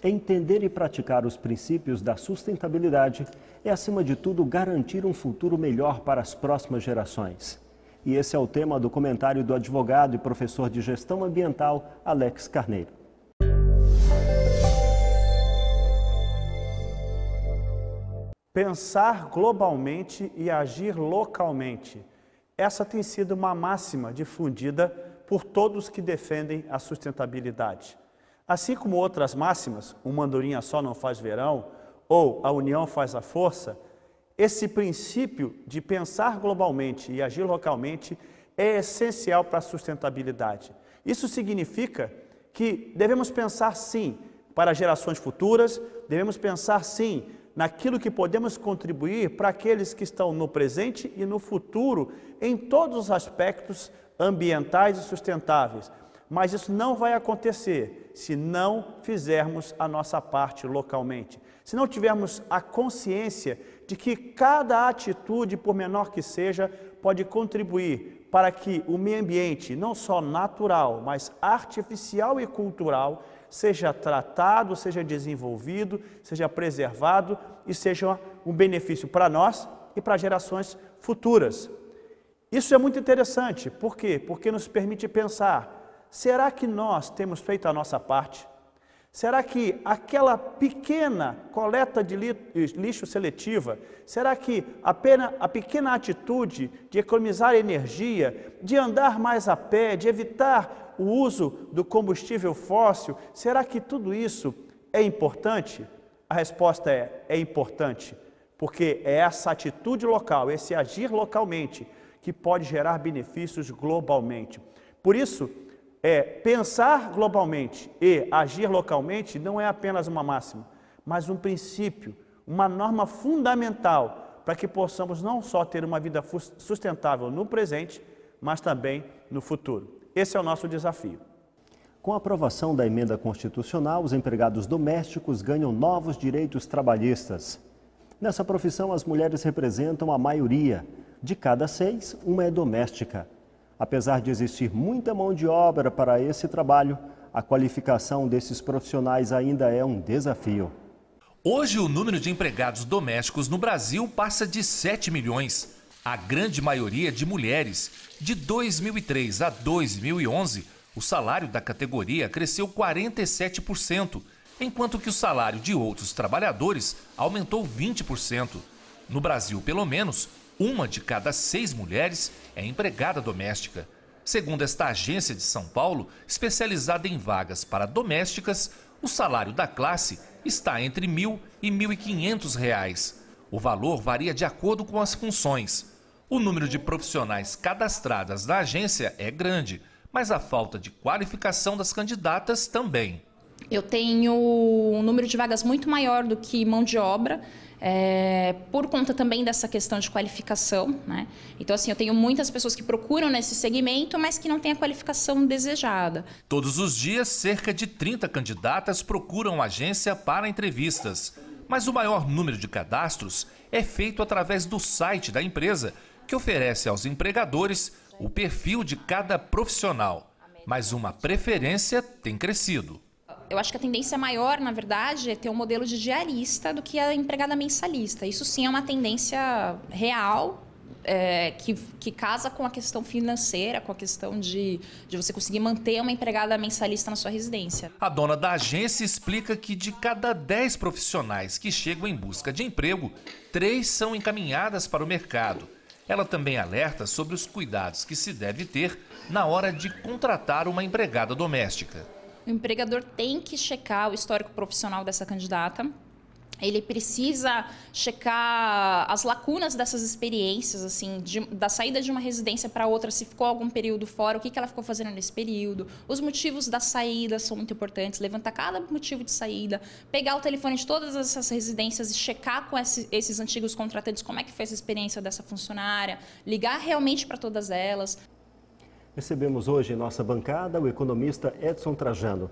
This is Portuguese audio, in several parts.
Entender e praticar os princípios da sustentabilidade é, acima de tudo, garantir um futuro melhor para as próximas gerações. E esse é o tema do comentário do advogado e professor de gestão ambiental, Alex Carneiro. Pensar globalmente e agir localmente. Essa tem sido uma máxima difundida por todos que defendem a sustentabilidade. Assim como outras máximas, uma andorinha só não faz verão, ou a união faz a força, esse princípio de pensar globalmente e agir localmente é essencial para a sustentabilidade. Isso significa que devemos pensar sim para gerações futuras, devemos pensar sim naquilo que podemos contribuir para aqueles que estão no presente e no futuro, em todos os aspectos ambientais e sustentáveis. Mas isso não vai acontecer se não fizermos a nossa parte localmente. Se não tivermos a consciência de que cada atitude, por menor que seja, pode contribuir para que o meio ambiente, não só natural, mas artificial e cultural, seja tratado, seja desenvolvido, seja preservado e seja um benefício para nós e para gerações futuras. Isso é muito interessante. Por quê? Porque nos permite pensar, será que nós temos feito a nossa parte? Será que aquela pequena coleta de lixo seletiva, será que a pequena atitude de economizar energia, de andar mais a pé, de evitar o uso do combustível fóssil, será que tudo isso é importante? A resposta é importante, porque é essa atitude local, esse agir localmente, que pode gerar benefícios globalmente. Por isso, pensar globalmente e agir localmente não é apenas uma máxima, mas um princípio, uma norma fundamental para que possamos não só ter uma vida sustentável no presente, mas também no futuro. Esse é o nosso desafio. Com a aprovação da emenda constitucional, os empregados domésticos ganham novos direitos trabalhistas. Nessa profissão, as mulheres representam a maioria. De cada 6, uma é doméstica. Apesar de existir muita mão de obra para esse trabalho, a qualificação desses profissionais ainda é um desafio. Hoje, o número de empregados domésticos no Brasil passa de 7 milhões. A grande maioria de mulheres. De 2003 a 2011, o salário da categoria cresceu 47%, enquanto que o salário de outros trabalhadores aumentou 20%. No Brasil, pelo menos, uma de cada 6 mulheres é empregada doméstica. Segundo esta agência de São Paulo, especializada em vagas para domésticas, o salário da classe está entre R$ 1.000 e R$ 1.500. O valor varia de acordo com as funções. O número de profissionais cadastradas na agência é grande, mas a falta de qualificação das candidatas também. Eu tenho um número de vagas muito maior do que mão de obra, por conta também dessa questão de qualificação, né? Então, assim, eu tenho muitas pessoas que procuram nesse segmento, mas que não têm a qualificação desejada. Todos os dias, cerca de 30 candidatas procuram a agência para entrevistas. Mas o maior número de cadastros é feito através do site da empresa, que oferece aos empregadores o perfil de cada profissional. Mas uma preferência tem crescido. Eu acho que a tendência maior, na verdade, é ter um modelo de diarista do que a empregada mensalista. Isso sim é uma tendência real, que casa com a questão financeira, com a questão de você conseguir manter uma empregada mensalista na sua residência. A dona da agência explica que de cada 10 profissionais que chegam em busca de emprego, 3 são encaminhadas para o mercado. Ela também alerta sobre os cuidados que se deve ter na hora de contratar uma empregada doméstica. O empregador tem que checar o histórico profissional dessa candidata. Ele precisa checar as lacunas dessas experiências, assim, da saída de uma residência para outra, se ficou algum período fora, o que ela ficou fazendo nesse período. Os motivos da saída são muito importantes, levantar cada motivo de saída, pegar o telefone de todas essas residências e checar com esses antigos contratantes como é que foi essa experiência dessa funcionária, ligar realmente para todas elas. Recebemos hoje em nossa bancada o economista Edson Trajano.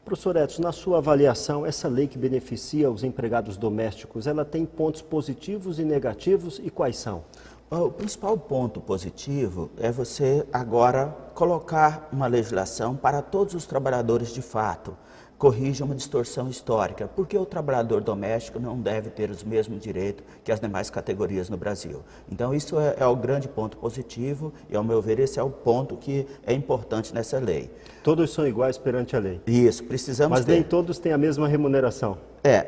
Professor Edson, na sua avaliação, essa lei que beneficia os empregados domésticos, ela tem pontos positivos e negativos e quais são? O principal ponto positivo é você agora colocar uma legislação para todos os trabalhadores de fato. corrige uma distorção histórica, porque o trabalhador doméstico não deve ter os mesmos direitos que as demais categorias no Brasil. Então isso é o grande ponto positivo e, ao meu ver, esse é o ponto que é importante nessa lei. Todos são iguais perante a lei. Isso, precisamos Mas nem todos têm a mesma remuneração.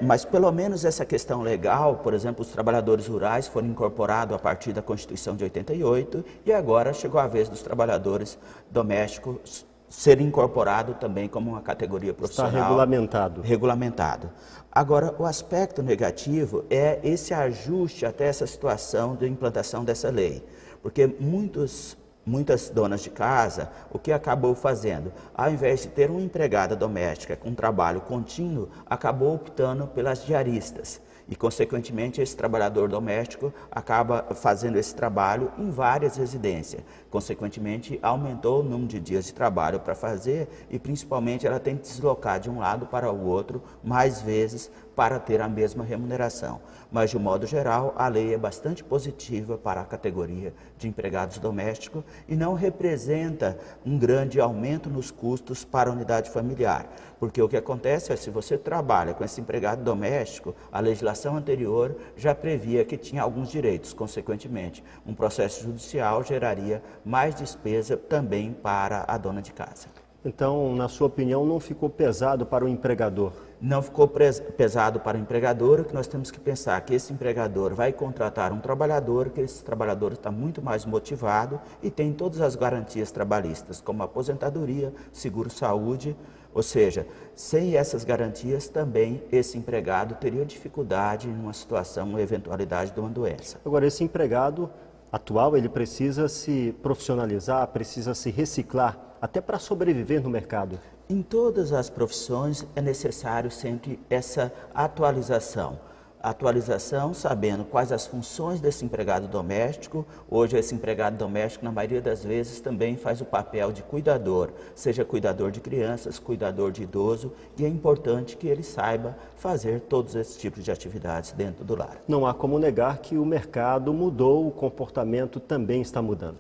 Mas pelo menos essa questão legal, por exemplo, os trabalhadores rurais foram incorporados a partir da Constituição de 88 e agora chegou a vez dos trabalhadores domésticos ser incorporado também como uma categoria profissional. Está regulamentado. Regulamentado. Agora, o aspecto negativo é esse ajuste até essa situação de implantação dessa lei, porque muitas donas de casa, o que acabou fazendo? Ao invés de ter uma empregada doméstica com trabalho contínuo, acabou optando pelas diaristas. E, consequentemente, esse trabalhador doméstico acaba fazendo esse trabalho em várias residências. Consequentemente, aumentou o número de dias de trabalho para fazer e, principalmente, ela tem que deslocar de um lado para o outro mais vezes para ter a mesma remuneração. Mas, de um modo geral, a lei é bastante positiva para a categoria de empregados domésticos e não representa um grande aumento nos custos para a unidade familiar. Porque o que acontece é, se você trabalha com esse empregado doméstico, a legislação anterior já previa que tinha alguns direitos. Consequentemente, um processo judicial geraria mais despesa também para a dona de casa. Então, na sua opinião, não ficou pesado para o empregador? Não ficou pesado para o empregador, que nós temos que pensar que esse empregador vai contratar um trabalhador, que esse trabalhador está muito mais motivado e tem todas as garantias trabalhistas, como aposentadoria, seguro-saúde, ou seja, sem essas garantias também esse empregado teria dificuldade em uma situação, uma eventualidade de uma doença. Agora, esse empregado atual, ele precisa se profissionalizar, precisa se reciclar, até para sobreviver no mercado. Em todas as profissões é necessário sempre essa atualização. Atualização, sabendo quais as funções desse empregado doméstico. Hoje esse empregado doméstico, na maioria das vezes, também faz o papel de cuidador, seja cuidador de crianças, cuidador de idoso, e é importante que ele saiba fazer todos esses tipos de atividades dentro do lar. Não há como negar que o mercado mudou, o comportamento também está mudando.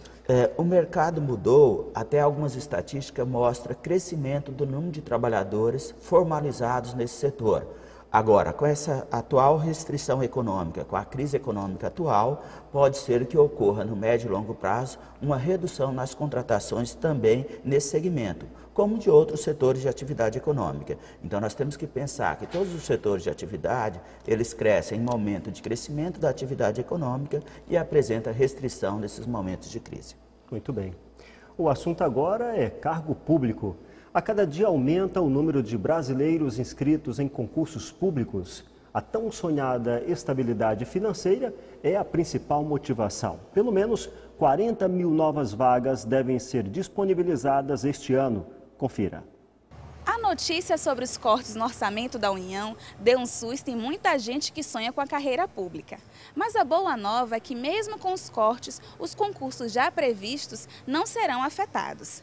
O mercado mudou, até algumas estatísticas mostram crescimento do número de trabalhadores formalizados nesse setor. Agora, com essa atual restrição econômica, com a crise econômica atual, pode ser que ocorra no médio e longo prazo uma redução nas contratações também nesse segmento, como de outros setores de atividade econômica. Então, nós temos que pensar que todos os setores de atividade, eles crescem em momento de crescimento da atividade econômica e apresentam restrição nesses momentos de crise. Muito bem. O assunto agora é cargo público. A cada dia aumenta o número de brasileiros inscritos em concursos públicos. A tão sonhada estabilidade financeira é a principal motivação. Pelo menos 40 mil novas vagas devem ser disponibilizadas este ano. Confira. A notícia sobre os cortes no orçamento da União deu um susto em muita gente que sonha com a carreira pública. Mas a boa nova é que, mesmo com os cortes, os concursos já previstos não serão afetados.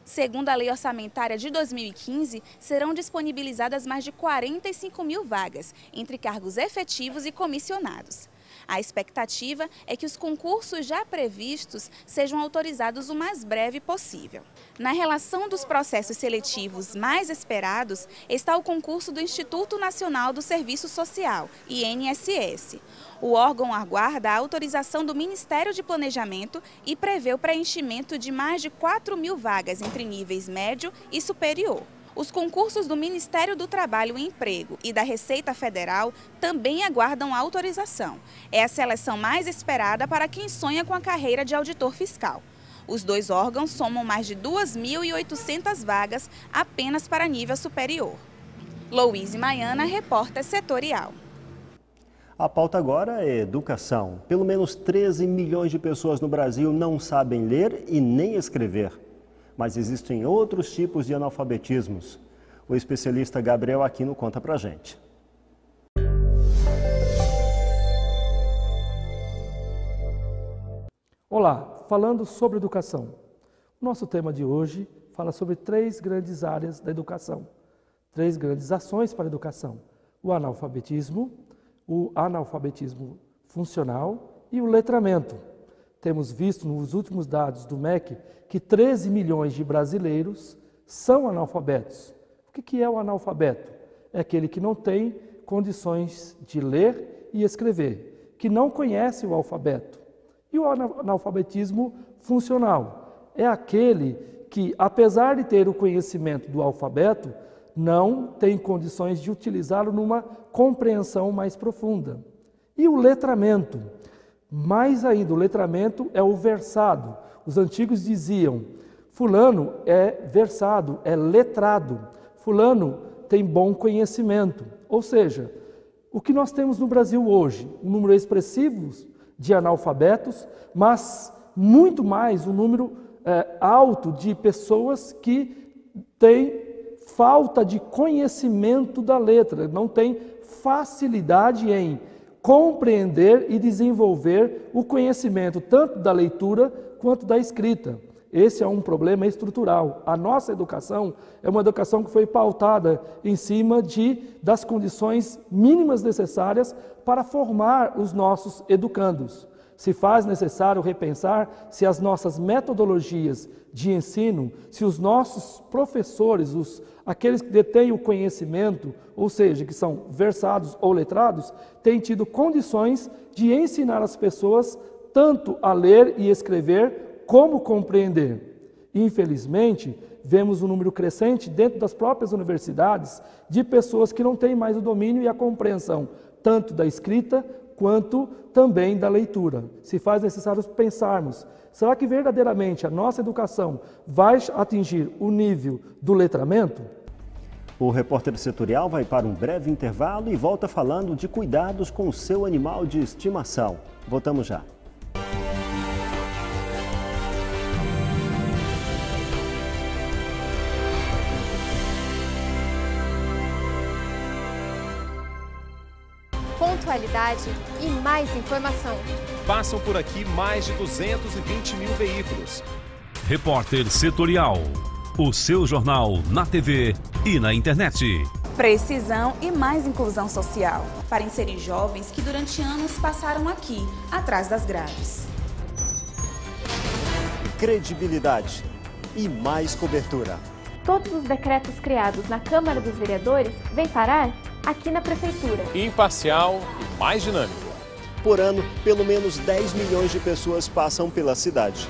Segundo a Lei Orçamentária de 2015, serão disponibilizadas mais de 45 mil vagas, entre cargos efetivos e comissionados. A expectativa é que os concursos já previstos sejam autorizados o mais breve possível. Na relação dos processos seletivos mais esperados está o concurso do Instituto Nacional do Serviço Social, INSS. O órgão aguarda a autorização do Ministério de Planejamento e prevê o preenchimento de mais de 4 mil vagas entre níveis médio e superior. Os concursos do Ministério do Trabalho e Emprego e da Receita Federal também aguardam a autorização. É a seleção mais esperada para quem sonha com a carreira de auditor fiscal. Os dois órgãos somam mais de 2.800 vagas apenas para nível superior. Louise Maiana, repórter setorial. A pauta agora é educação. Pelo menos 13 milhões de pessoas no Brasil não sabem ler e nem escrever. Mas existem outros tipos de analfabetismos. O especialista Gabriel Aquino conta pra gente. Olá, falando sobre educação. O nosso tema de hoje fala sobre 3 grandes áreas da educação. 3 grandes ações para a educação. O analfabetismo funcional e o letramento. Temos visto nos últimos dados do MEC que 13 milhões de brasileiros são analfabetos, o O que é o analfabeto? É aquele que não tem condições de ler e escrever, que não conhece o alfabeto. E o analfabetismo funcional é aquele que, apesar de ter o conhecimento do alfabeto, não tem condições de utilizá-lo numa compreensão mais profunda. E o letramento, mais ainda, o letramento é o versado. Os antigos diziam, fulano é versado, é letrado, fulano tem bom conhecimento. Ou seja, o que nós temos no Brasil hoje, um número expressivo de analfabetos, mas muito mais um número alto de pessoas que têm falta de conhecimento da letra, não têm facilidade em compreender e desenvolver o conhecimento tanto da leitura quanto da escrita. Esse é um problema estrutural. A nossa educação é uma educação que foi pautada em cima das condições mínimas necessárias para formar os nossos educandos. Se faz necessário repensar se as nossas metodologias de ensino, se os nossos professores, aqueles que detêm o conhecimento, ou seja, que são versados ou letrados, têm tido condições de ensinar as pessoas tanto a ler e escrever como compreender. Infelizmente, vemos um número crescente dentro das próprias universidades de pessoas que não têm mais o domínio e a compreensão tanto da escrita quanto também da leitura. Se faz necessário pensarmos, será que verdadeiramente a nossa educação vai atingir o nível do letramento? O repórter setorial vai para um breve intervalo e volta falando de cuidados com o seu animal de estimação. Voltamos já. Pontualidade e mais informação. Passam por aqui mais de 220 mil veículos. Repórter Setorial. O seu jornal na TV e na internet. Precisão e mais inclusão social. Para inserir jovens que durante anos passaram aqui, atrás das grades. Credibilidade e mais cobertura. Todos os decretos criados na Câmara dos Vereadores vêm parar aqui na Prefeitura. Imparcial e mais dinâmico. Por ano, pelo menos 10 milhões de pessoas passam pela cidade.